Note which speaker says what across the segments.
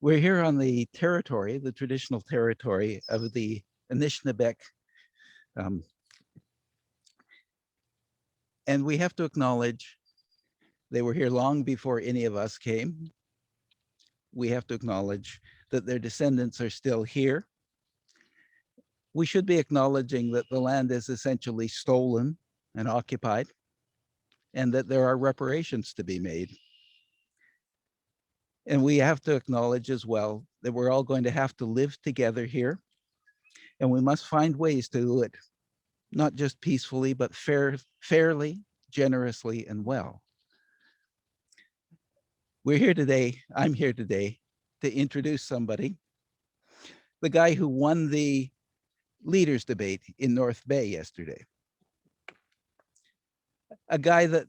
Speaker 1: We're here on the territory, the traditional territory of the Anishinaabe, and we have to acknowledge they were here long before any of us came. We have to acknowledge that their descendants are still here. We should be acknowledging that the land is essentially stolen and occupied, and that there are reparations to be made. And we have to acknowledge as well that we're all going to have to live together here, and we must find ways to do it, not just peacefully, but fairly, generously, and well. We're here today, I'm here today to introduce somebody, the guy who won the leaders debate in North Bay yesterday. A guy that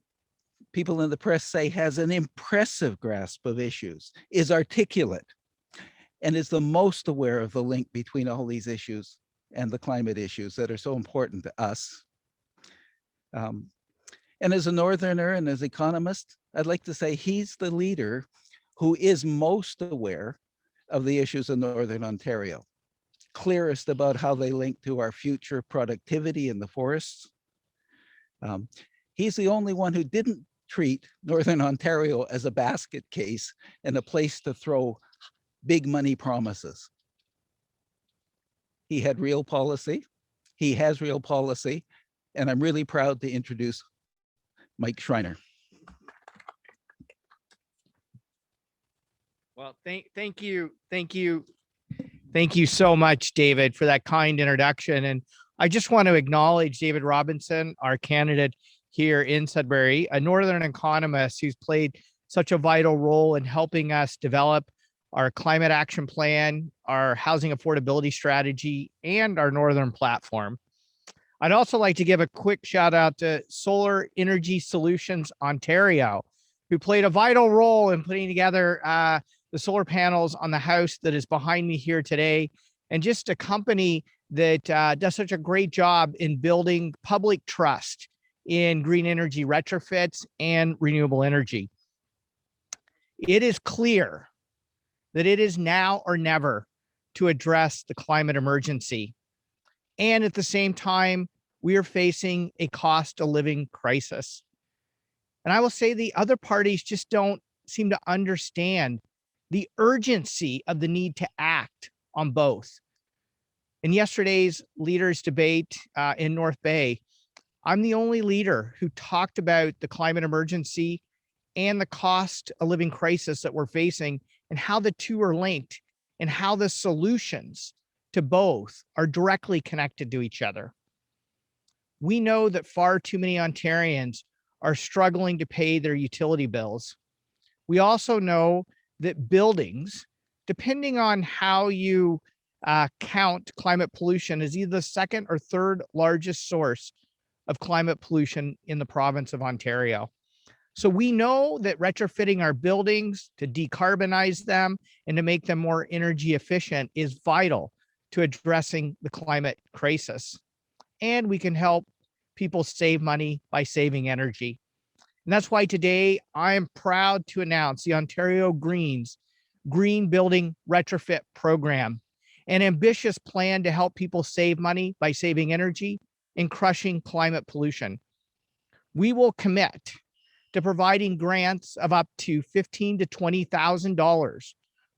Speaker 1: people in the press say has an impressive grasp of issues, is articulate, and is the most aware of the link between all these issues and the climate issues that are so important to us. And as a Northerner and as economist, I'd like to say he's the leader who is most aware of the issues in Northern Ontario, clearest about how they link to our future productivity in the forests. He's the only one who didn't treat Northern Ontario as a basket case and a place to throw big money promises. He had real policy, he has real policy, and I'm really proud to introduce Mike Schreiner.
Speaker 2: Well, thank you so much, David, for that kind introduction. And I just want to acknowledge David Robinson, our candidate here in Sudbury, a Northern economist who's played such a vital role in helping us develop our climate action plan, our housing affordability strategy, and our Northern platform. I'd also like to give a quick shout out to Solar Energy Solutions Ontario, who played a vital role in putting together the solar panels on the house that is behind me here today, and just a company that does such a great job in building public trust in green energy retrofits and renewable energy. It is clear that it is now or never to address the climate emergency. And at the same time, we are facing a cost of living crisis. And I will say the other parties just don't seem to understand the urgency of the need to act on both. In yesterday's leaders debate in North Bay, I'm the only leader who talked about the climate emergency and the cost of living crisis that we're facing, and how the two are linked, and how the solutions to both are directly connected to each other. We know that far too many Ontarians are struggling to pay their utility bills. We also know that buildings, depending on how you count climate pollution, is either the second or third largest source of climate pollution in the province of Ontario. So we know that retrofitting our buildings to decarbonize them and to make them more energy efficient is vital to addressing the climate crisis. And we can help people save money by saving energy. And that's why today I am proud to announce the Ontario Greens Green Building Retrofit Program, an ambitious plan to help people save money by saving energy and crushing climate pollution. We will commit to providing grants of up to $15,000 to $20,000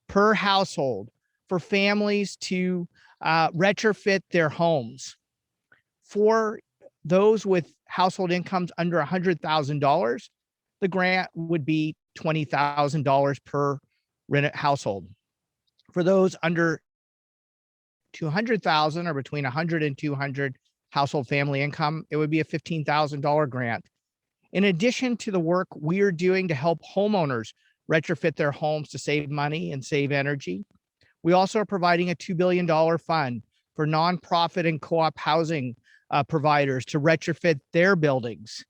Speaker 2: per household for families to retrofit their homes. For those with household incomes under $100,000, the grant would be $20,000 per household. For those under $200,000 or between 100 and 200 household family income, it would be a $15,000 grant. In addition to the work we are doing to help homeowners retrofit their homes to save money and save energy, we also are providing a $2 billion fund for nonprofit and co-op housing providers to retrofit their buildings.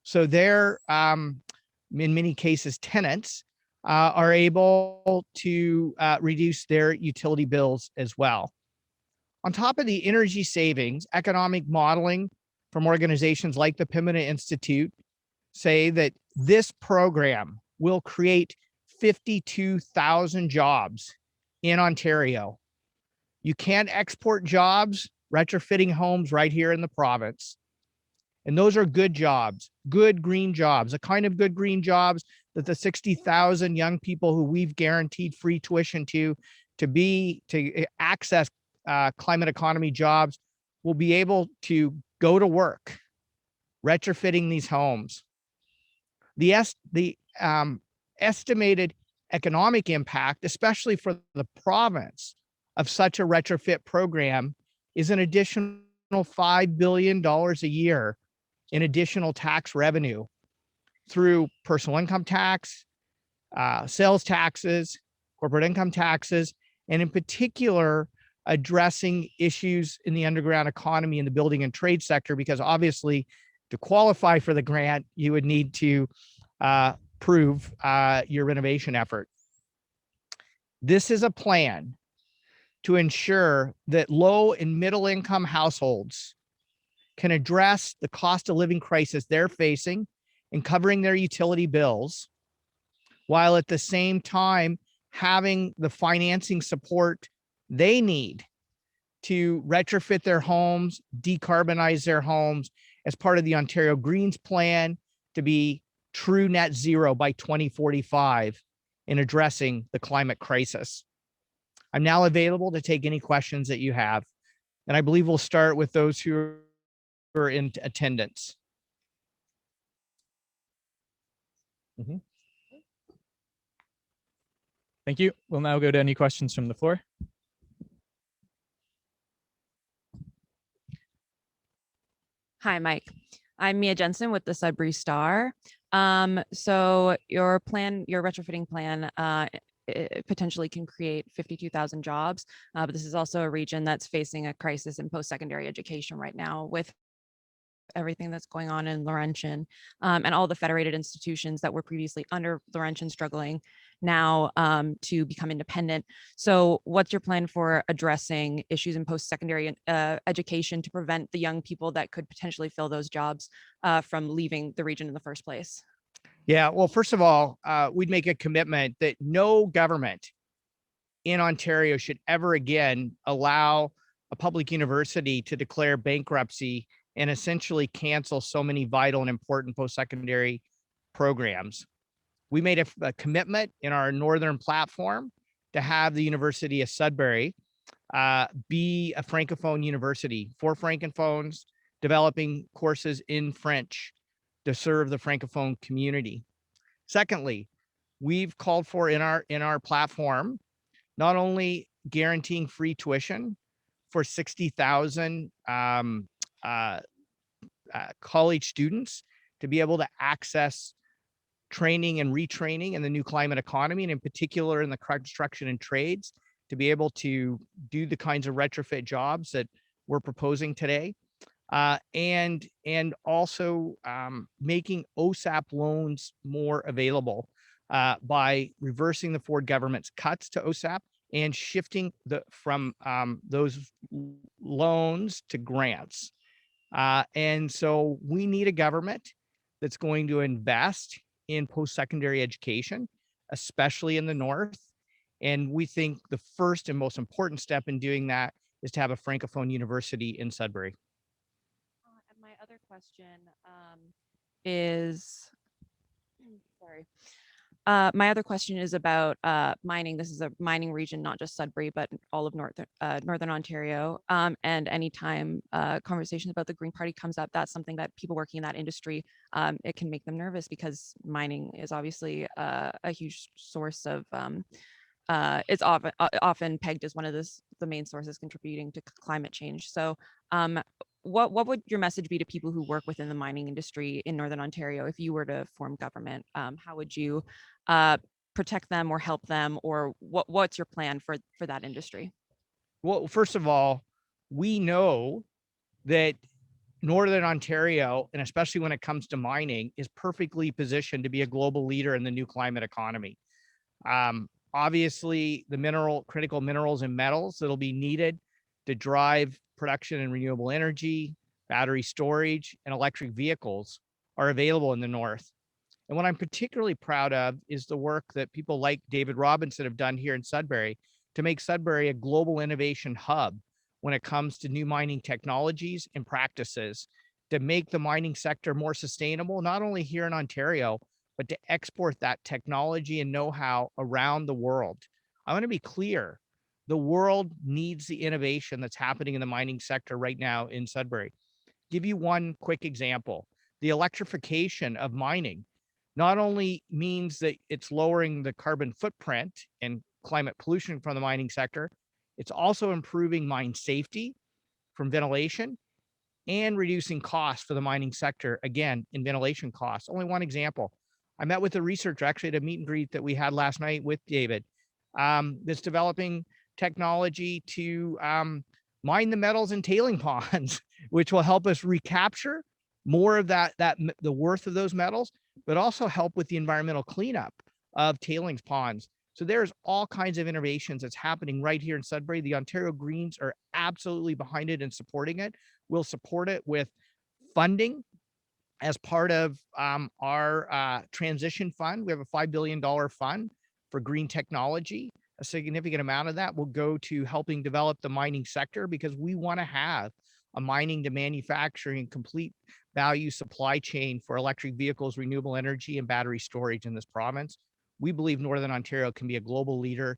Speaker 2: So their, in many cases, tenants are able to reduce their utility bills as well. On top of the energy savings, economic modeling from organizations like the Pembina Institute say that this program will create 52,000 jobs in Ontario. You can't export jobs, retrofitting homes right here in the province. And those are good jobs, good green jobs, the kind of good green jobs that the 60,000 young people who we've guaranteed free tuition to access climate economy jobs will be able to go to work retrofitting these homes. The estimated economic impact, especially for the province, of such a retrofit program is an additional $5 billion a year in additional tax revenue through personal income tax, sales taxes, corporate income taxes, and in particular, addressing issues in the underground economy in the building and trade sector, because obviously to qualify for the grant, you would need to prove your renovation effort. This is a plan to ensure that low and middle income households can address the cost of living crisis they're facing in covering their utility bills, while at the same time having the financing support they need to retrofit their homes, decarbonize their homes as part of the Ontario Greens plan to be true net zero by 2045 in addressing the climate crisis. I'm now available to take any questions that you have. And I believe we'll start with those who are in attendance.
Speaker 3: Thank you. We'll now go to any questions from the floor.
Speaker 4: Hi, Mike. I'm Mia Jensen with the Sudbury Star. So your retrofitting plan it potentially can create 52,000 jobs, but this is also a region that's facing a crisis in post-secondary education right now with everything that's going on in Laurentian, and all the federated institutions that were previously under Laurentian struggling now to become independent. So what's your plan for addressing issues in post-secondary education to prevent the young people that could potentially fill those jobs from leaving the region in the first place?
Speaker 2: Yeah, well, first of all, we'd make a commitment that no government in Ontario should ever again allow a public university to declare bankruptcy and essentially cancel so many vital and important post-secondary programs. We made a commitment in our Northern platform to have the University of Sudbury be a Francophone university for Francophones, developing courses in French to serve the Francophone community. Secondly, we've called for in our platform, not only guaranteeing free tuition for 60,000 college students to be able to access training and retraining in the new climate economy, and in particular in the construction and trades, to be able to do the kinds of retrofit jobs that we're proposing today. And also making OSAP loans more available by reversing the Ford government's cuts to OSAP and shifting from those loans to grants. And so we need a government that's going to invest in post-secondary education, especially in the North. And we think the first and most important step in doing that is to have a Francophone university in Sudbury.
Speaker 4: And my other question is, sorry. My other question is about mining. This is a mining region, not just Sudbury, but all of Northern Ontario. And anytime conversations about the Green Party comes up, that's something that people working in that industry, it can make them nervous, because mining is obviously a huge source of, it's often pegged as one of the main sources contributing to climate change. So what would your message be to people who work within the mining industry in Northern Ontario if you were to form government? How would you protect them or help them, or what's your plan for that industry?
Speaker 2: Well, first of all, we know that Northern Ontario, and especially when it comes to mining, is perfectly positioned to be a global leader in the new climate economy. Obviously, the critical minerals and metals that'll be needed to drive production in renewable energy, battery storage, and electric vehicles are available in the North. And what I'm particularly proud of is the work that people like David Robinson have done here in Sudbury to make Sudbury a global innovation hub when it comes to new mining technologies and practices to make the mining sector more sustainable, not only here in Ontario, but to export that technology and know-how around the world. I want to be clear. The world needs the innovation that's happening in the mining sector right now in Sudbury. Give you one quick example. The electrification of mining not only means that it's lowering the carbon footprint and climate pollution from the mining sector, it's also improving mine safety from ventilation and reducing costs for the mining sector, again, in ventilation costs. Only one example. I met with a researcher actually at a meet and greet that we had last night with David that's developing technology to mine the metals in tailing ponds, which will help us recapture more of the worth of those metals, but also help with the environmental cleanup of tailings ponds. So there's all kinds of innovations that's happening right here in Sudbury. The Ontario Greens are absolutely behind it and supporting it. We'll support it with funding as part of our transition fund. We have a $5 billion fund for green technology. A significant amount of that will go to helping develop the mining sector because we want to have a mining to manufacturing complete value supply chain for electric vehicles, renewable energy, and battery storage in this province. We believe Northern Ontario can be a global leader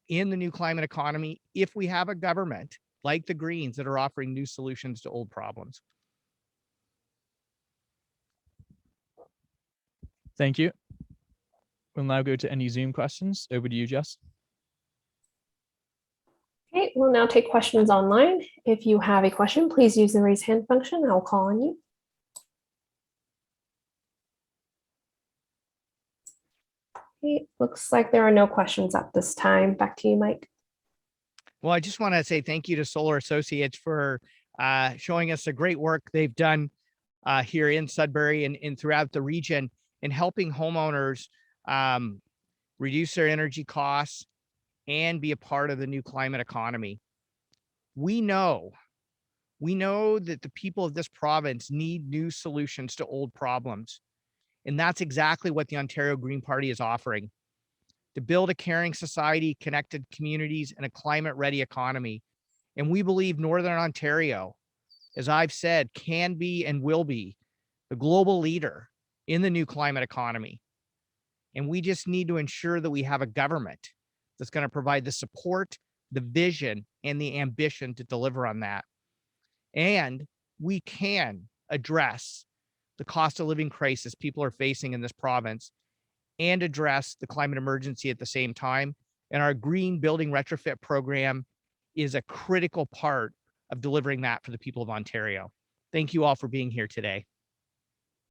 Speaker 2: in the new climate economy if we have a government like the Greens that are offering new solutions to old problems.
Speaker 3: Thank you. We'll now go to any Zoom questions. Over to you, Jess.
Speaker 5: Okay, we'll now take questions online. If you have a question, please use the raise hand function. I'll call on you. Okay, looks like there are no questions at this time. Back to you, Mike.
Speaker 2: Well, I just want to say thank you to Solar Associates for showing us the great work they've done here in Sudbury and throughout the region in helping homeowners reduce their energy costs and be a part of the new climate economy. We know that the people of this province need new solutions to old problems. And that's exactly what the Ontario Green Party is offering. To build a caring society, connected communities, and a climate-ready economy. And we believe Northern Ontario, as I've said, can be and will be the global leader in the new climate economy. And we just need to ensure that we have a government that's going to provide the support, the vision, and the ambition to deliver on that. And we can address the cost of living crisis people are facing in this province and address the climate emergency at the same time. And our green building retrofit program is a critical part of delivering that for the people of Ontario. Thank you all for being here today.